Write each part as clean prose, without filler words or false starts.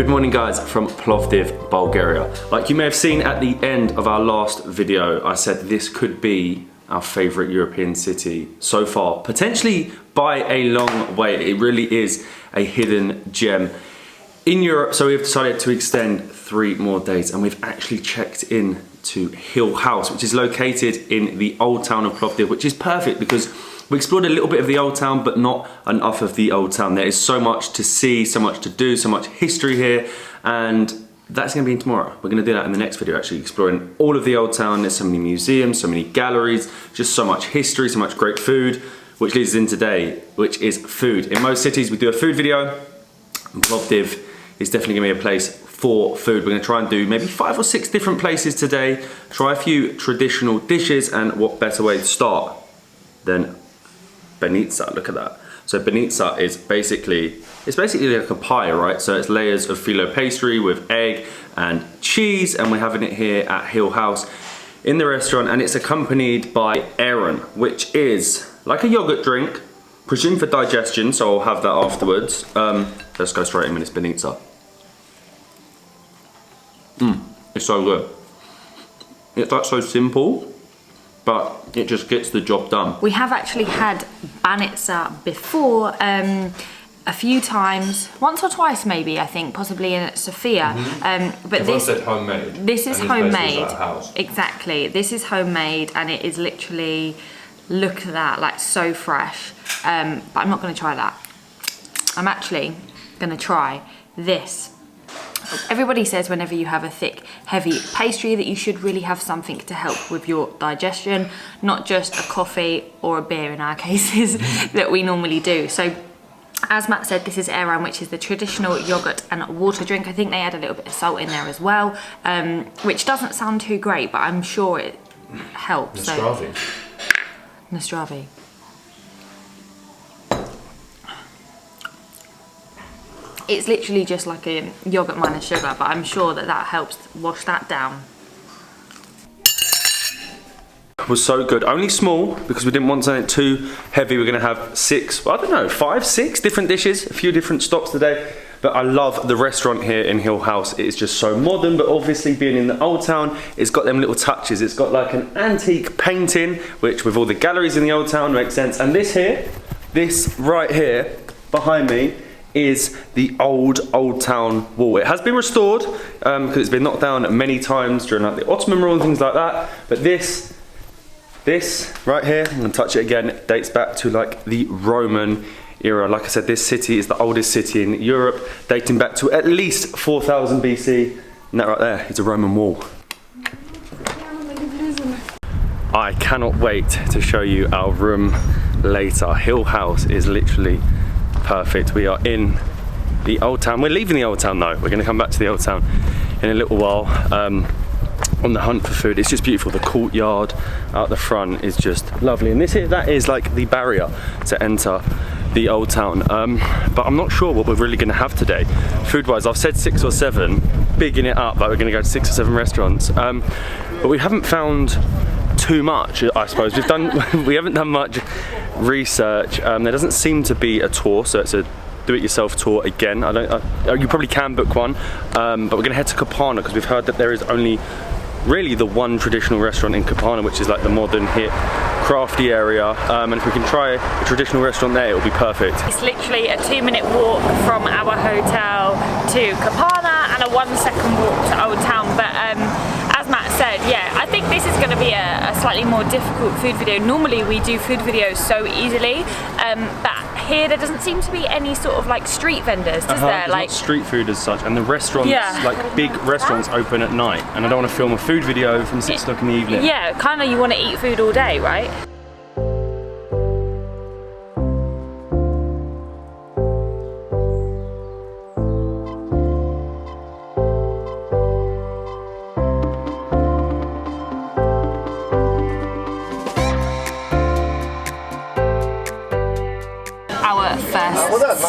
Good morning guys from Plovdiv, Bulgaria. Like you may have seen at the end of our last video, I said this could be our favourite European city so far, potentially by a long way. It really is a hidden gem in Europe, so we've decided to extend 3 more days and we've actually checked in to Hill House, which is located in the old town of Plovdiv, which is perfect because we explored a little bit of the old town, but not enough of the old town. There is so much to see, so much to do, so much history here, and that's gonna be in tomorrow. We're gonna do that in the next video, actually, exploring all of the old town. There's so many museums, so many galleries, just so much history, so much great food, which leads us in today, which is food. In most cities, we do a food video, and Plovdiv is definitely gonna be a place for food. We're gonna try and do maybe 5 or 6 different places today, try a few traditional dishes, and what better way to start than Banitsa. Look at that. So Banitsa is basically like a pie, right? So it's layers of phyllo pastry with egg and cheese, and we're having it here at Hill House in the restaurant, and it's accompanied by ayran, which is like a yogurt drink, presumed for digestion, so I'll have that afterwards. Let's go straight in with this Banitsa. It's so good. It's like so simple, but it just gets the job done. We have actually had banitsa before a few times, once or twice maybe, I think, possibly in Sofia. But Everyone said homemade. This is homemade. Like a house. Exactly. This is homemade, and it is literally, look at that, like so fresh. But I'm not going to try that. I'm actually going to try this. Everybody says whenever you have a thick, heavy pastry that you should really have something to help with your digestion, not just a coffee or a beer in our cases that we normally do. So, as Matt said, this is ayran, which is the traditional yogurt and water drink. I think they add a little bit of salt in there as well, which doesn't sound too great, but I'm sure it helps. Nastravi. Nastravi. It's literally just like a yogurt minus sugar, but I'm sure that that helps wash that down. It was so good. Only small because we didn't want something too heavy. We're gonna have 6, well, I don't know, 5, 6 different dishes, a few different stops today. But I love the restaurant here in Hill House. It is just so modern, but obviously being in the old town, it's got them little touches. It's got like an antique painting, which with all the galleries in the old town makes sense. And this here, this right here behind me, is the old town wall. It has been restored because it's been knocked down many times during like the Ottoman rule and things like that. But this right here, I'm gonna touch it again, dates back to like the Roman era. Like I said, this city is the oldest city in Europe, dating back to at least 4000 BC. And that right there is a Roman wall. I cannot wait to show you our room later. Hill House is literally perfect. We are in the old town. We're leaving the old town though. We're going to come back to the old town in a little while on the hunt for food. It's just beautiful. The courtyard out the front is just lovely. And that is like the barrier to enter the old town. But I'm not sure what we're really going to have today. Food-wise, I've said 6 or 7, bigging it up, like we're going to go to 6 or 7 restaurants. But we haven't found too much, I suppose. We haven't done much research. There doesn't seem to be a tour, so it's a do-it-yourself tour again. You probably can book one, but we're gonna head to Kapana because we've heard that there is only really the one traditional restaurant in Kapana, which is like the modern, hip, crafty area. And if we can try a traditional restaurant there, it'll be perfect. It's literally a 2-minute walk from our hotel to Kapana and a 1-second walk to Old Town. But as Matt said, yeah, I think this is going to be a slightly more difficult food video. Normally we do food videos so easily, but here there doesn't seem to be any sort of like street vendors, does there? There's not street food as such, and the restaurants, like big restaurants, open at night, and I don't want to film a food video from 6 o'clock in the evening. Yeah, kind of you want to eat food all day, right?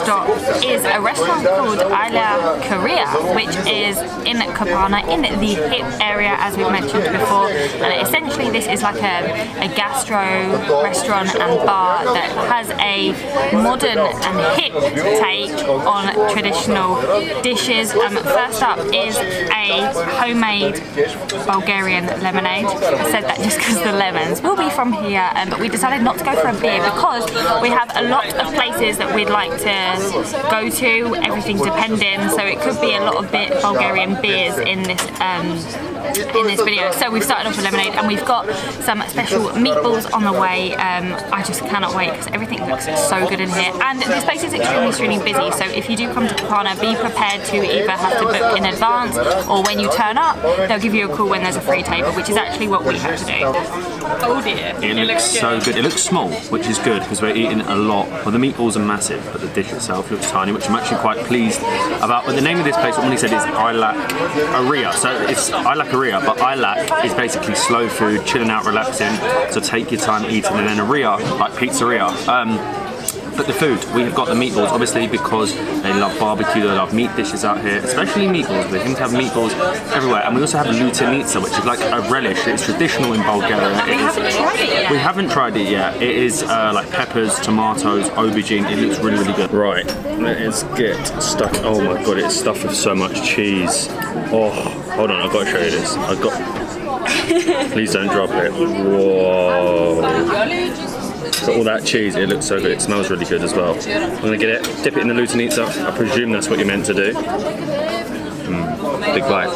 stop is a restaurant called Ayla Korea, which is in Kapana, in the hip area, as we've mentioned before. And essentially this is like a gastro restaurant and bar that has a modern and hip take on traditional dishes. First up is a homemade Bulgarian lemonade. I said that just because the lemons will be from here, but we decided not to go for a beer because we have a lot of places that we'd like to go to, everything depending, so it could be a lot of Bulgarian beers in this video. So we've started off with lemonade and we've got some special meatballs on the way. I just cannot wait because everything looks so good in here, and this place is extremely busy, so if you do come to Kapana, be prepared to either have to book in advance, or when you turn up they'll give you a call when there's a free table, which is actually what we have to do. Oh dear, it looks so good. It looks small, which is good because we're eating a lot. Well, the meatballs are massive, but the dish itself looks tiny, which I'm actually quite pleased about. But the name of this place, what Moni said, is Ayla Korea. So it's Ayla Korea, but Ayla is basically slow food, chilling out, relaxing. So take your time eating, and then Aria, like pizzeria. But the food, we have got the meatballs, obviously because they love barbecue, they love meat dishes out here, especially meatballs. We seem to have meatballs everywhere. And we also have lutenica, which is like a relish. It's traditional in Bulgaria. We haven't tried it yet. It is like peppers, tomatoes, aubergine. It looks really good. Right, let's get stuck. Oh my god, it's stuffed with so much cheese. Oh, hold on, I've got to show you this. Please don't drop it. Whoa. So all that cheese, it looks so good. It smells really good as well. I'm gonna get it, dip it in the lutenica. I presume that's what you're meant to do. Big bite.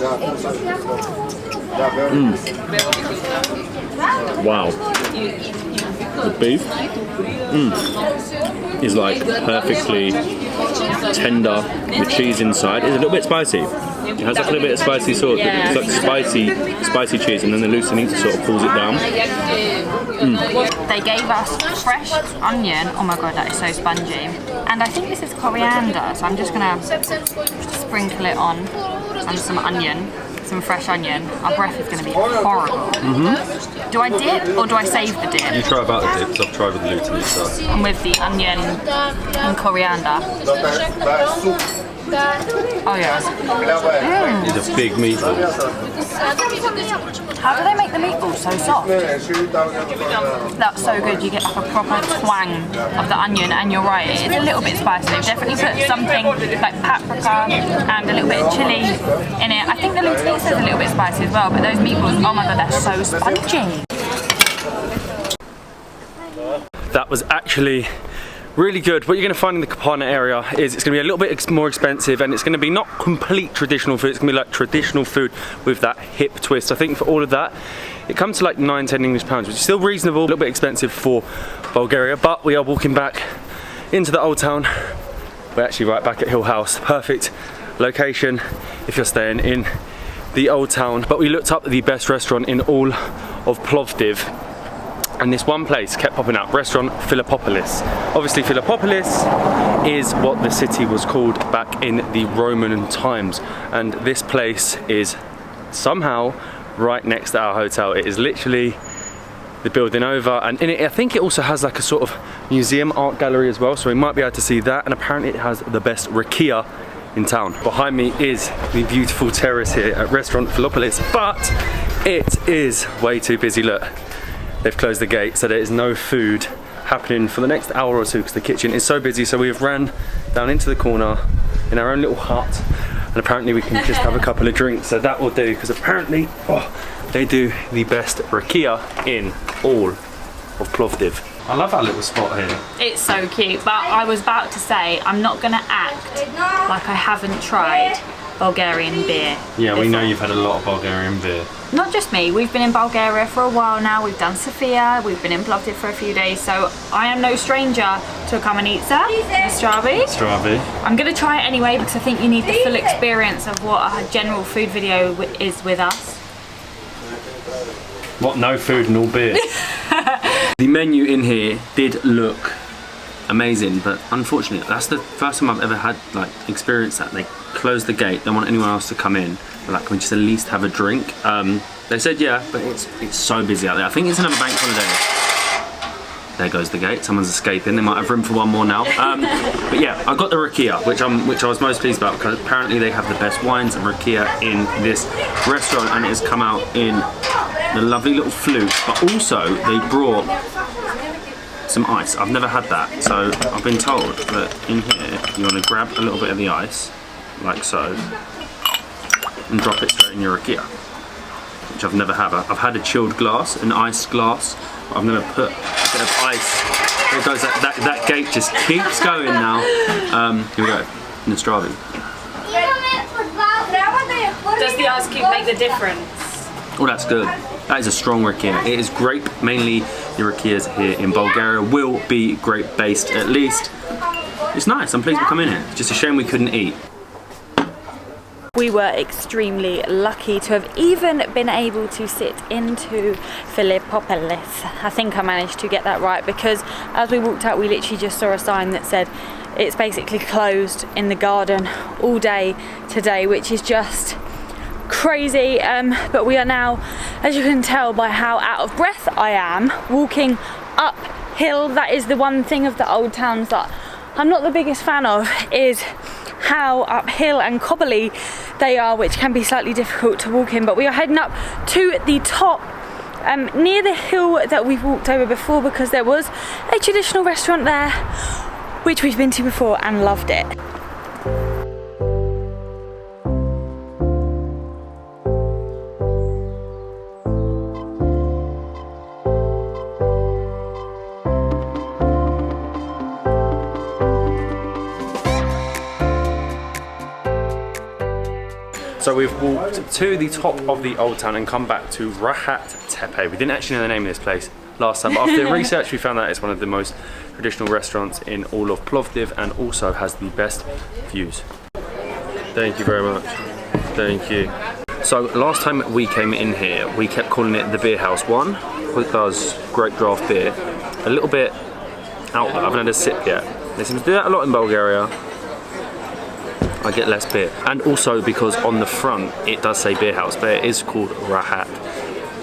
Wow. The beef is like perfectly tender. The cheese inside is a little bit spicy. It has like a little bit of spicy sauce. It's like spicy cheese, and then the lutenica sort of pulls it down. They gave us fresh onion. Oh my god, that is so spongy. And I think this is coriander, so I'm just gonna sprinkle it on, and some onion, some fresh onion. Our breath is gonna be horrible. Do I dip or do I save the dip? You try about the dip, because I've tried with the lutenica. And with the onion and coriander. Oh yeah. It's a big meatball. How do they make the meatballs so soft? That's so good. You get like a proper twang of the onion, and you're right, it is a little bit spicy. They've definitely put something like paprika and a little bit of chili in it. I think the lutenica is a little bit spicy as well, but those meatballs, oh my god, they're so spongy. That was actually really good. What you're going to find in the Kapana area is it's going to be a little bit more expensive, and it's going to be not complete traditional food. It's going to be like traditional food with that hip twist. I think for all of that, it comes to like 9-10 English pounds, which is still reasonable, a little bit expensive for Bulgaria. But we are walking back into the old town. We're actually right back at Hill House. Perfect location if you're staying in the old town. But we looked up the best restaurant in all of Plovdiv, and this one place kept popping up, restaurant Philippopolis. Obviously Philippopolis is what the city was called back in the Roman times, and this place is somehow right next to our hotel. It is literally the building over, and in it I think it also has like a sort of museum art gallery as well, so we might be able to see that. And apparently it has the best rakia in town. Behind me is the beautiful terrace here at restaurant Philippopolis, but it is way too busy. Look, they've closed the gate, so there is no food happening for the next hour or two because the kitchen is so busy. So we have ran down into the corner in our own little hut, and apparently we can just have a couple of drinks, so that will do, because apparently they do the best rakia in all of Plovdiv. I love our little spot here. It's so cute, but I was about to say I'm not gonna act like I haven't tried Bulgarian beer. Yeah, we know you've had a lot of Bulgarian beer. Not just me, we've been in Bulgaria for a while now. We've done Sofia, we've been in Plovdiv for a few days, so I am no stranger to a kamenitsa, the stravi. I'm gonna try it anyway because I think you need the full experience of what a general food video is with us. What, no food and all beer? The menu in here did look amazing, but unfortunately that's the first time I've ever had like experienced that. They closed the gate, don't want anyone else to come in. They're like, can we just at least have a drink? They said yeah, but it's so busy out there. I think it's another bank holiday. There goes the gate. Someone's escaping. They might have room for one more now. But yeah, I got the rakia, which I was most pleased about because apparently they have the best wines and rakia in this restaurant, and it has come out in the lovely little flute. But also they brought some ice. I've never had that, so I've been told that in here you want to grab a little bit of the ice, like so, and drop it straight in your rakia, which I've never had. I've had a chilled glass, an iced glass. I've never put a bit of ice. There goes that gate just keeps going now. Here we go. Nastravi. Does the ice cube make the difference? Oh, that's good. That is a strong rakia. It is grape. Mainly the rakias here in Bulgaria will be grape based at least. It's nice. I'm pleased to come in here. Just a shame we couldn't eat. We were extremely lucky to have even been able to sit into Philippopolis. I think I managed to get that right because as we walked out we literally just saw a sign that said it's basically closed in the garden all day today, which is just crazy. But we are now, as you can tell by how out of breath I am, walking uphill. That is the one thing of the old towns that I'm not the biggest fan of, is how uphill and cobbly they are, which can be slightly difficult to walk in. But we are heading up to the top near the hill that we've walked over before, because there was a traditional restaurant there which we've been to before and loved it. So we've walked to the top of the old town and come back to Rahat Tepe. We didn't actually know the name of this place last time, but after research we found out it's one of the most traditional restaurants in all of Plovdiv and also has the best views. Thank you very much. Thank you. So last time we came in here, we kept calling it the beer house. One, because it does great draft beer. A little bit out there, I haven't had a sip yet. They seem to do that a lot in Bulgaria. I get less beer. And also because on the front it does say beer house, but it is called Rahat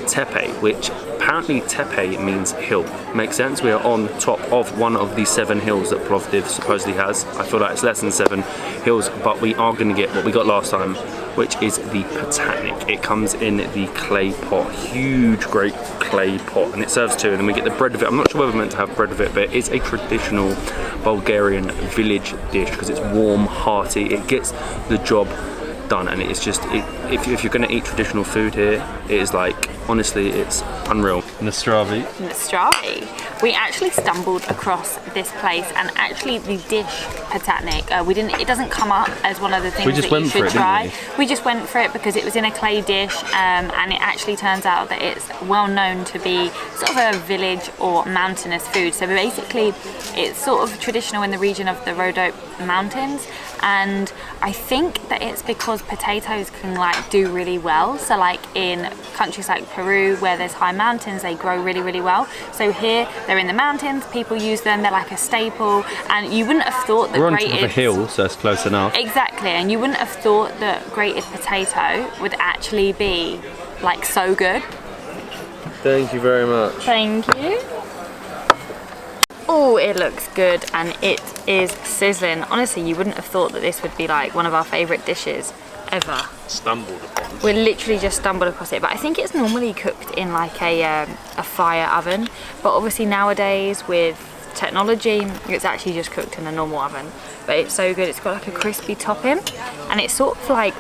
Tepe, which apparently Tepe means hill. Makes sense, we are on top of one of the 7 hills that Plovdiv supposedly has. I feel like it's less than 7 hills, but we are going to get what we got last time, which is the patatnik. It comes in the clay pot, huge great clay pot, and it serves 2, and then we get the bread with it. I'm not sure whether we're meant to have bread with it, but it's a traditional Bulgarian village dish because it's warm, hearty, it gets the job done, and it is just, if you're going to eat traditional food here, it is like, honestly, it's unreal. Nastravi. Nastravi. We actually stumbled across this place, and actually the dish patatnik, it doesn't come up as one of the things that you should try. We just went for it because it was in a clay dish, and it actually turns out that it's well known to be sort of a village or mountainous food. So basically it's sort of traditional in the region of the Rhodope Mountains, and I think that it's because potatoes can like do really well. So like in countries like Peru where there's high mountains, they grow really, really well. So here they're in the mountains, people use them, they're like a staple, and you wouldn't have thought that we're on top of a hill, so it's close enough. Exactly, and you wouldn't have thought that grated potato would actually be like so good. Thank you very much. Thank you. Oh, it looks good and it is sizzling. Honestly, you wouldn't have thought that this would be like one of our favourite dishes ever. Stumbled upon. We literally just stumbled across it, but I think it's normally cooked in like a fire oven. But obviously nowadays with technology, it's actually just cooked in a normal oven. But it's so good. It's got like a crispy topping, and it's sort of like,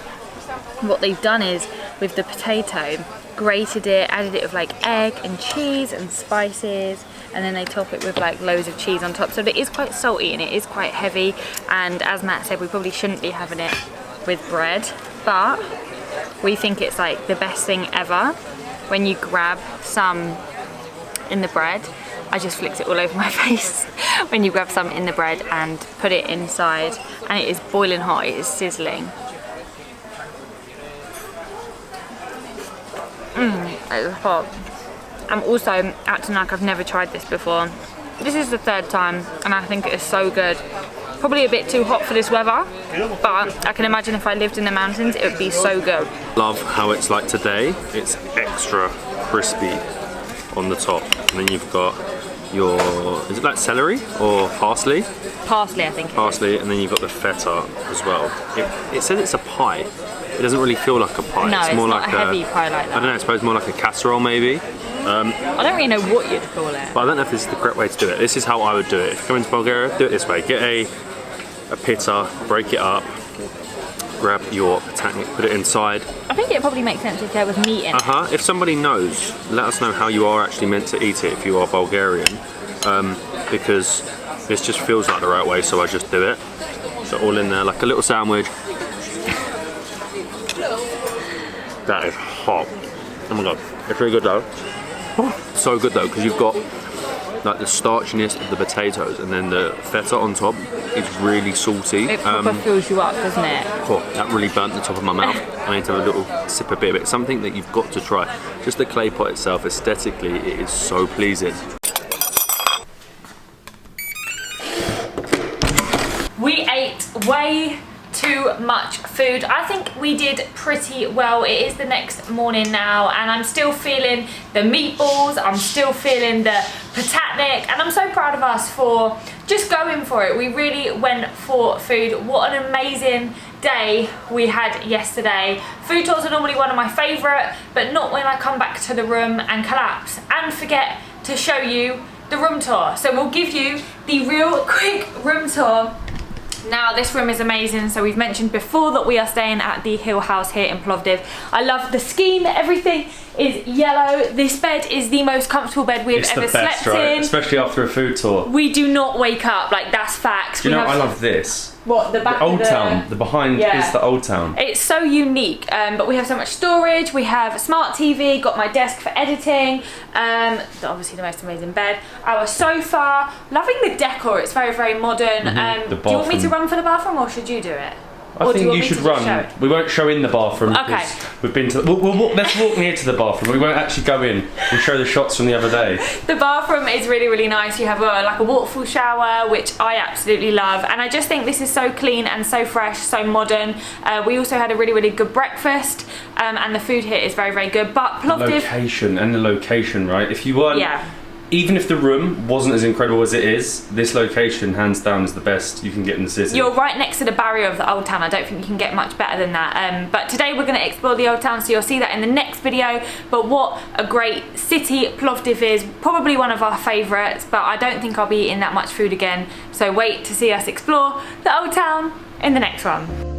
what they've done is with the potato, grated it, added it with like egg and cheese and spices, and then they top it with like loads of cheese on top. So it is quite salty and it is quite heavy, and as Matt said, we probably shouldn't be having it with bread, but we think it's like the best thing ever when you grab some in the bread. I just flicked it all over my face. When you grab some in the bread and put it inside, and it is boiling hot, it is sizzling. It's hot. I'm also acting like I've never tried this before. This is the 3rd time and I think it is so good. Probably a bit too hot for this weather, but I can imagine if I lived in the mountains it would be so good. Love how it's like today. It's extra crispy on the top, and then you've got your, is it like celery or parsley? Parsley, I think. Parsley, and then you've got the feta as well. It says it's a pie. It doesn't really feel like a pie. No, it's more not like a heavy pie like that. I don't know, I suppose more like a casserole maybe. I don't really know what you'd call it. But I don't know if this is the correct way to do it. This is how I would do it. If you come into Bulgaria, do it this way. Get a pita, break it up, grab your patatnik, put it inside. I think it probably makes sense if there was meat in it. If somebody knows, let us know how you are actually meant to eat it if you are Bulgarian. Because this just feels like the right way, so I just do it. So all in there, like a little sandwich. That is hot. Oh my god, it's really good though. So good though, because you've got like the starchiness of the potatoes, and then the feta on top is really salty. It proper fills you up, doesn't it? Oh, that really burnt the top of my mouth. I need to have a little sip a bit of it. Something that you've got to try. Just the clay pot itself, aesthetically, it is so pleasing. We ate way too much food. I think we did pretty well. It is the next morning now, and I'm still feeling the meatballs, I'm still feeling the patatnik, and I'm so proud of us for just going for it. We really went for food. What an amazing day we had yesterday. Food tours are normally one of my favourite, but not when I come back to the room and collapse and forget to show you the room tour. So we'll give you the real quick room tour. Now this room is amazing. So we've mentioned before that we are staying at the Hill House here in Plovdiv. I love the scheme, everything is yellow. This bed is the most comfortable bed we have ever slept in. Especially after a food tour. We do not wake up, like that's facts. Do you know, I love this. What, the back the old town, the behind is the old town. It's so unique, but we have so much storage. We have a smart TV, got my desk for editing, obviously the most amazing bed, our sofa, loving the decor, it's very, very modern. Do you want me to run for the bathroom or should you do it? I think you should run. We won't show in the bathroom because we've been to. Let's walk near to the bathroom. We won't actually go in. We'll show the shots from the other day. The bathroom is really, really nice. You have like a waterfall shower, which I absolutely love, and I just think this is so clean and so fresh, so modern. We also had a really, really good breakfast, and the food here is very, very good. But Plovdiv, the location, right? If you weren't. Even if the room wasn't as incredible as it is, this location, hands down, is the best you can get in the city. You're right next to the barrier of the old town. I don't think you can get much better than that. But today we're going to explore the old town, so you'll see that in the next video. But what a great city Plovdiv is. Probably one of our favourites, but I don't think I'll be eating that much food again. So wait to see us explore the old town in the next one.